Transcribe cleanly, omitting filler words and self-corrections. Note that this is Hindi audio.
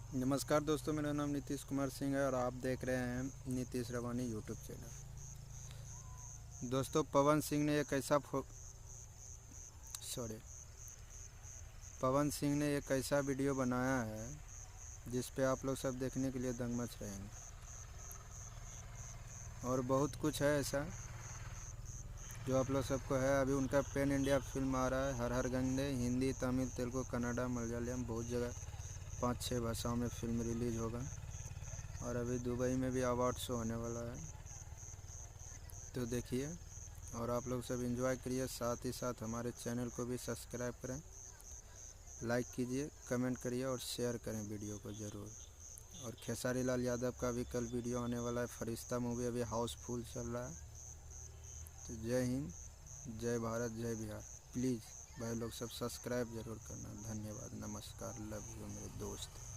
नमस्कार दोस्तों, मेरा नाम नीतीश कुमार सिंह है और आप देख रहे हैं नीतीश रवानी यूट्यूब चैनल। दोस्तों, सॉरी पवन सिंह ने एक ऐसा वीडियो बनाया है जिस पे आप लोग सब देखने के लिए दंग मच रहेंगे। और बहुत कुछ है ऐसा जो आप लोग सबको है। अभी उनका पैन इंडिया फिल्म आ रहा है, हर हर गंगे। हिंदी, तमिल, तेलुगु, कन्नड़ा, मलयालम, बहुत जगह 5-6 भाषाओं में फिल्म रिलीज़ होगा। और अभी दुबई में भी अवार्ड शो होने वाला है, तो देखिए और आप लोग सब एंजॉय करिए। साथ ही साथ हमारे चैनल को भी सब्सक्राइब करें, लाइक कीजिए, कमेंट करिए और शेयर करें वीडियो को ज़रूर। और खेसारी लाल यादव का भी कल वीडियो आने वाला है। फरिश्ता मूवी अभी हाउसफुल चल रहा है। तो जय हिंद, जय भारत, जय बिहार। प्लीज़ भाई लोग सब सब्सक्राइब ज़रूर करना। धन्यवाद, नमस्कार, लव यू मेरे दोस्त।